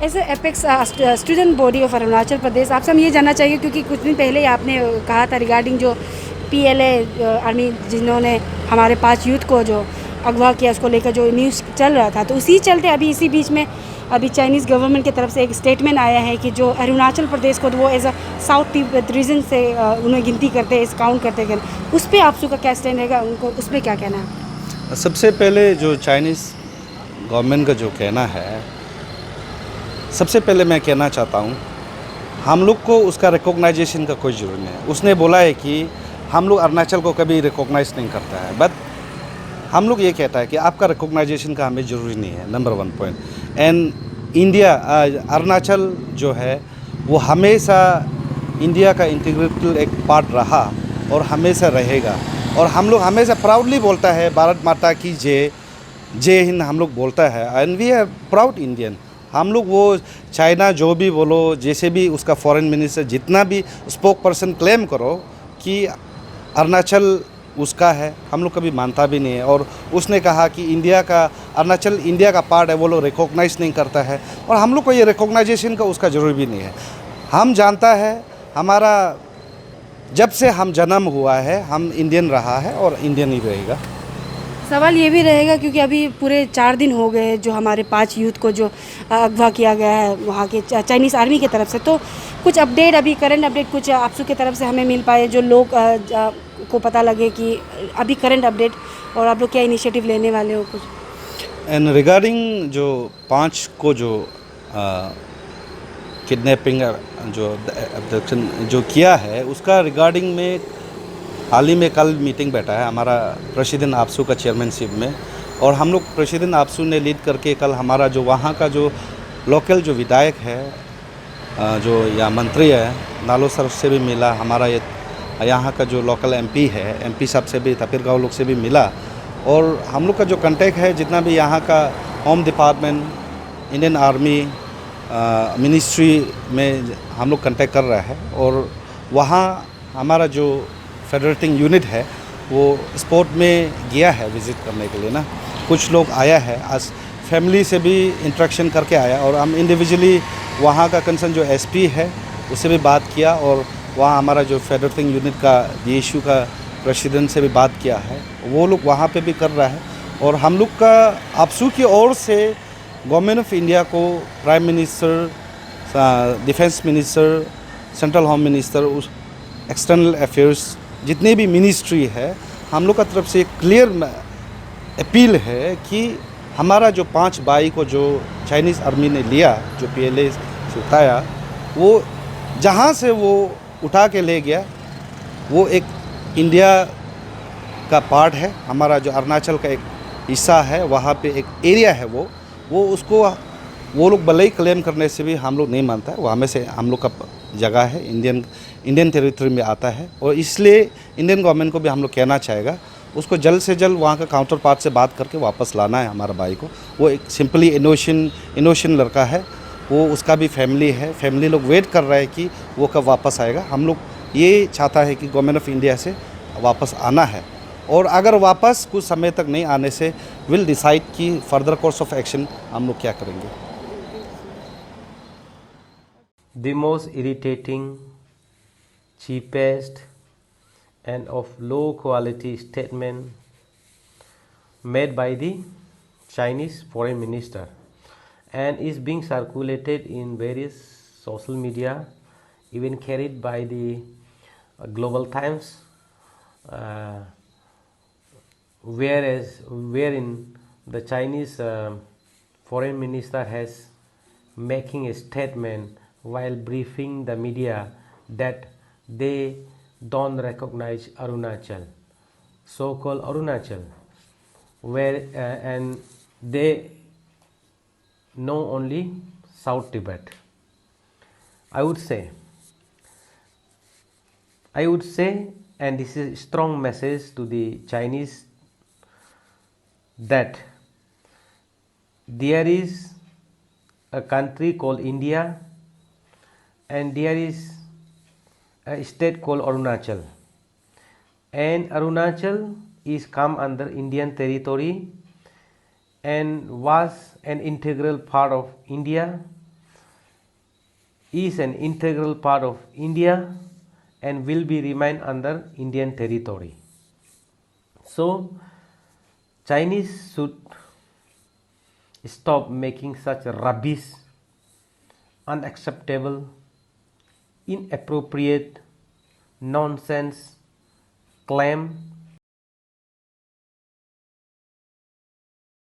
As apex student body of Arunachal Pradesh, आपसे हम ये जानना चाहिए क्योंकि कुछ दिन पहले ही आपने कहा था रिगार्डिंग जो PLA आर्मी जिन्होंने हमारे 5 यूथ को जो अगवा किया उसको लेकर जो न्यूज़ चल रहा था, तो उसी चलते अभी इसी बीच में अभी चाइनीज़ गवर्नमेंट की तरफ से एक स्टेटमेंट आया है कि जो अरुणाचल प्रदेश को वो as a south Tibet region से उन्हें गिनती करते हैं, काउंट करते हैं, उस पर आप का क्या स्टैंड रहेगा, उनको उस पर क्या कहना है? सबसे पहले जो चाइनीज़ गवर्नमेंट का जो कहना है, सबसे पहले मैं कहना चाहता हूँ हम लोग को उसका रिकॉग्नाइजेशन का कोई ज़रूरत नहीं है। उसने बोला है कि हम लोग अरुणाचल को कभी रिकॉग्नाइज नहीं करता है, बट हम लोग ये कहता है कि आपका रिकॉग्नाइजेशन का हमें ज़रूरी नहीं है, number 1 point. And India Arunachal जो है वो हमेशा इंडिया का इंटीग्रेटेड एक पार्ट रहा और हमेशा रहेगा। और हम लोग हमेशा प्राउडली बोलता है भारत माता की जय, जय हिंद हम लोग बोलता है, and we are proud Indian. हम लोग वो चाइना जो भी बोलो, जैसे भी उसका फॉरेन मिनिस्टर जितना भी स्पोक पर्सन क्लेम करो कि अरुणाचल उसका है, हम लोग कभी मानता भी नहीं है। और उसने कहा कि इंडिया का अरुणाचल इंडिया का पार्ट है, वो लोग रिकॉग्नाइज नहीं करता है, और हम लोग को ये रिकॉग्नाइजेशन का उसका ज़रूरी भी नहीं है। हम जानता है हमारा जब से हम जन्म हुआ है हम इंडियन रहा है और इंडियन ही रहेगा। सवाल ये भी रहेगा क्योंकि अभी पूरे 4 दिन हो गए जो हमारे 5 यूथ को जो अगवा किया गया है वहाँ के चाइनीज़ आर्मी की तरफ से, तो कुछ अपडेट अभी करंट अपडेट कुछ आपसू की तरफ से हमें मिल पाए जो लोग को पता लगे कि अभी करंट अपडेट, और आप लोग क्या इनिशिएटिव लेने वाले हो कुछ? एंड रिगार्डिंग जो 5 को जो किडनैपिंग जो अब्डक्शन जो किया है उसका रिगार्डिंग में हाल ही में कल मीटिंग बैठा है हमारा प्रेसिडेंट आपसू का चेयरमैनशिप में, और हम लोग प्रेसिडेंट आपसू ने लीड करके कल हमारा जो वहाँ का जो लोकल जो विधायक है जो या मंत्री है नालो सर से भी मिला, हमारा ये यहाँ का जो लोकल MP है MP साहब से भी, तपिर गाँव लोग से भी मिला। और हम लोग का जो कंटेक्ट है जितना भी यहाँ का home department, Indian army ministry में हम लोग कांटेक्ट कर रहा है, और वहाँ हमारा जो फेडरेटिंग यूनिट है वो स्पोर्ट में गया है विज़िट करने के लिए ना। कुछ लोग आया है, आज फैमिली से भी इंटरेक्शन करके आया, और हम इंडिविजुअली वहाँ का कंसर्न जो SP है उससे भी बात किया, और वहाँ हमारा जो फेडरेटिंग यूनिट का DSU का प्रेसिडेंट से भी बात किया है, वो लोग वहाँ पे भी कर रहा है। और हम लोग का आपसू की ओर से गवर्नमेंट ऑफ इंडिया को prime minister, defence minister, central home minister, उस एक्सटर्नल अफेयर्स जितने भी मिनिस्ट्री है, हम लोग का तरफ से क्लियर अपील है कि हमारा जो 5 भाई को जो चाइनीज़ आर्मी ने लिया, जो PLA से उठाया, वो जहाँ से वो उठा के ले गया वो एक इंडिया का पार्ट है, हमारा जो अरुणाचल का एक हिस्सा है, वहाँ पे एक एरिया है वो उसको वो लोग भले ही क्लेम करने से भी हम लोग नहीं मानता है, वहाँ में से हम लोग का जगह है, इंडियन टेरिटरी में आता है। और इसलिए इंडियन गवर्नमेंट को भी हम लोग कहना चाहेगा उसको जल्द से जल्द वहाँ का काउंटर पार्ट से बात करके वापस लाना है हमारा भाई को। वो एक सिंपली इनोशन लड़का है, वो उसका भी फैमिली है, फैमिली लोग वेट कर रहा है कि वो कब वापस आएगा। हम लोग ये चाहता है कि गवर्नमेंट ऑफ इंडिया से वापस आना है, और अगर वापस कुछ समय तक नहीं आने से विल डिसाइड कि फर्दर कोर्स ऑफ एक्शन हम लोग क्या करेंगे। The most irritating, cheapest and of low quality statement made by the Chinese foreign minister, and is being circulated in various social media, even carried by the Global Times, wherein the Chinese foreign minister has making a statement while briefing the media that they don't recognize Arunachal, so-called Arunachal, and they know only South Tibet. I would say, and this is a strong message to the Chinese, that there is a country called India and there is a state called Arunachal, and Arunachal is come under Indian territory and was an integral part of India, is an integral part of India and will be remain under Indian territory. So Chinese should stop making such rubbish, unacceptable, inappropriate, nonsense claim